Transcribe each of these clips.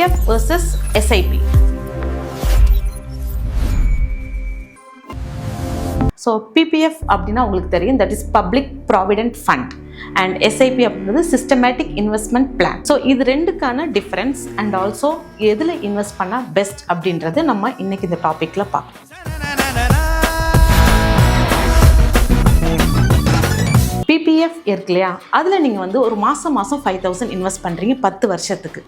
PPF versus SIP. So PPF அப்படின்னா உங்களுக்கு தெரியும், that is public provident fund, and SIP அப்படின்றது சிஸ்டமேட்டிக் இன்வெஸ்ட்மெண்ட் பிளான். ஸோ இது ரெண்டுக்கான difference and also எதில் invest பண்ணால் பெஸ்ட் அப்படின்றது நம்ம இன்னைக்கு இந்த டாப்பிக்கில் பார்க்கலாம். PPF இருக்கு இல்லையா, அதில் நீங்கள் வந்து ஒரு மாதம் 5,000 இன்வெஸ்ட் பண்ணுறீங்க 10 வருஷத்துக்கு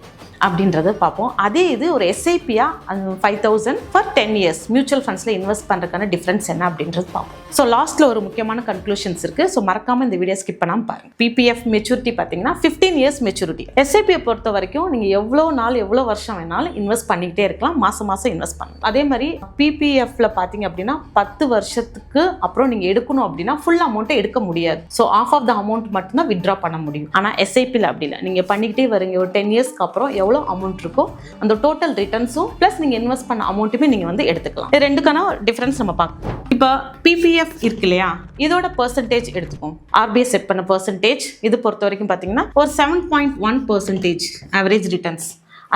அப்படின்றத பார்ப்போம். அதே இது ஒரு SIP-யா 5,000 ஃபார் 10 years மியூச்சுவல் ஃபண்ட்ஸில் இன்வெஸ்ட் பண்ணுறதுக்கான டிஃப்ரென்ஸ் என்ன அப்படின்றது பார்ப்போம். ஸோ லாஸ்ட்டில் ஒரு முக்கியமான கன்க்ளூஷன்ஸ் இருக்குது. ஸோ மறக்காமல் இந்த வீடியோ ஸ்கிப் பண்ணாமல் பாருங்கள். PPF மெச்சூரிட்டி பார்த்தீங்கன்னா 15 years மெச்சூரிட்டி. SIP-யை பொறுத்த வரைக்கும் நீங்கள் எவ்வளோ நாள் எவ்வளோ வருஷம் வேணாலும் இன்வெஸ்ட் பண்ணிக்கிட்டே இருக்கலாம், மாதம் இன்வெஸ்ட் பண்ணலாம். அதே மாதிரி PPF-ல பார்த்தீங்க அப்படின்னா 10 வருஷத்துக்கு அப்புறம் நீங்கள் எடுக்கணும் அப்படின்னா ஃபுல் அமௌண்ட்டை எடுக்க முடியாது. So half of the amount மட்டும்தான் வித்ட்ரா பண்ண முடியும். ஆனால் SIP-ல அப்படி இல்லை, நீங்கள் பண்ணிக்கிட்டே வரீங்க. ஒரு 10 years-க்கு அப்புறம் எவ்வளோ அமௌண்ட் இருக்கோ அந்த டோட்டல் ரிட்டர்ன்ஸும் ப்ளஸ் நீங்கள் இன்வெஸ்ட் பண்ண அமௌண்ட்டுமே நீங்கள் வந்து எடுத்துக்கலாம். இது ரெண்டுக்கான டிஃப்ரென்ஸ் நம்ம பார்க்கலாம். இப்போ PPF இருக்கு இல்லையா, இதோட பெர்சன்டேஜ் எடுத்துக்கோம். RBI செட் பண்ண பெர்சன்டேஜ் இது பொறுத்த வரைக்கும் பார்த்தீங்கன்னா ஒரு 7.1% ஆவரேஜ் ரிட்டர்ன்ஸ்.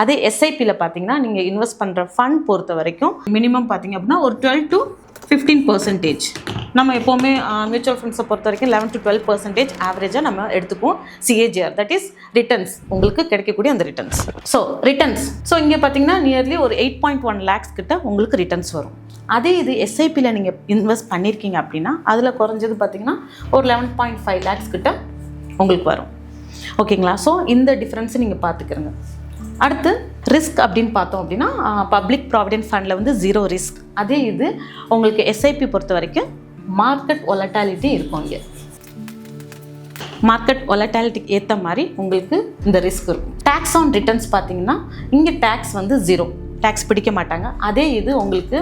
அதே SIP-ல பார்த்தீங்கன்னா நீங்கள் இன்வெஸ்ட் பண்ணுற ஃபண்ட் பொறுத்த வரைக்கும் மினிமம் பார்த்தீங்க அப்படின்னா ஒரு 12 to 15%. நம்ம எப்போவுமே மியூச்சுவல் ஃபண்ட்ஸை பொறுத்த வரைக்கும் 11 to 12% ஆவரேஜாக நம்ம எடுத்துக்குவோம். CAGR, தட் இஸ் ரிட்டர்ன்ஸ், உங்களுக்கு கிடைக்கக்கூடிய அந்த ரிட்டர்ன்ஸ். ஸோ ரிட்டர்ன்ஸ், ஸோ இங்கே பார்த்தீங்கன்னா நியர்லி ஒரு 8.1 lakhs கிட்ட உங்களுக்கு ரிட்டர்ன்ஸ் வரும். அதே இது SIP-ல நீங்கள் இன்வெஸ்ட் பண்ணியிருக்கீங்க அப்படின்னா அதில் குறைஞ்சது பார்த்தீங்கன்னா ஒரு 11.5 lakhs கிட்ட உங்களுக்கு வரும். ஓகேங்களா? ஸோ இந்த டிஃப்ரென்ஸை நீங்கள் பார்த்துக்கிறங்க. அடுத்து ரிஸ்க் அப்படின்னு பார்த்தோம் அப்படின்னா பப்ளிக் ப்ராவிடென்ட் ஃபண்டில் வந்து 0 ரிஸ்க். அதே இது உங்களுக்கு SIP பொறுத்த வரைக்கும் மார்க்கெட் ஒலட்டாலிட்டி இருக்கும். இங்கே மார்க்கெட் ஒலட்டாலிட்டிக்கு ஏற்ற மாதிரி உங்களுக்கு இந்த ரிஸ்க் இருக்கும். டேக்ஸ் ஆன் ரிட்டர்ன்ஸ் பார்த்தீங்கன்னா இங்கே டேக்ஸ் வந்து 0, டேக்ஸ் பிடிக்க மாட்டாங்க. அதே இது உங்களுக்கு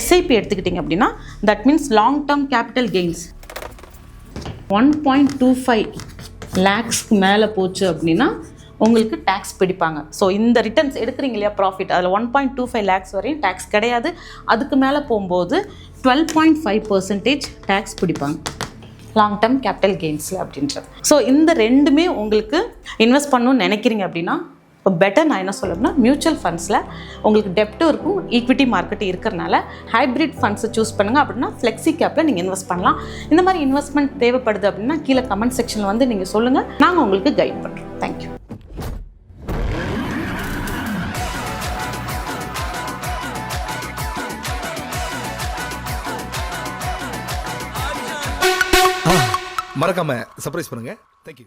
SIP எடுத்துக்கிட்டிங்க அப்படின்னா that means long term capital gains 1.25 lakhsக்கு மேலே போச்சு அப்படின்னா உங்களுக்கு டேக்ஸ் பிடிப்பாங்க. ஸோ இந்த ரிட்டர்ன்ஸ் எடுக்கிறீங்க இல்லையா ப்ராஃபிட், அதில் 1.25 lakhs வரையும் டேக்ஸ் கிடையாது. அதுக்கு மேலே போகும்போது 12.5% டேக்ஸ் பிடிப்பாங்க லாங் டேர்ம் கேபிட்டல் கெயின்ஸில் அப்படின்றது. ஸோ இந்த ரெண்டுமே உங்களுக்கு இன்வெஸ்ட் பண்ணணும்னு நினைக்கிறீங்க அப்படின்னா இப்போ பெட்டர் நான் என்ன சொல்லணும்னா மியூச்சுவல் ஃபண்ட்ஸில் உங்களுக்கு டெப்ட்டும் இருக்கும், ஈக்விட்டி மார்க்கெட்டு இருக்கிறனால ஹைப்ரிட் ஃபண்ட்ஸை சூஸ் பண்ணுங்கள். அப்படின்னா ஃப்ளெக்ஸி கேப்பில் நீங்கள் இன்வெஸ்ட் பண்ணலாம். இந்த மாதிரி இன்வெஸ்ட்மெண்ட் தேவைப்படுது அப்படின்னா கீழே கமெண்ட் செக்ஷனில் வந்து நீங்கள் சொல்லுங்கள், நாங்கள் உங்களுக்கு கைட் பண்ணுறோம். தேங்க்யூ. மறக்காம சர்ப்ரைஸ் பண்ணுங்க. தேங்க்யூ.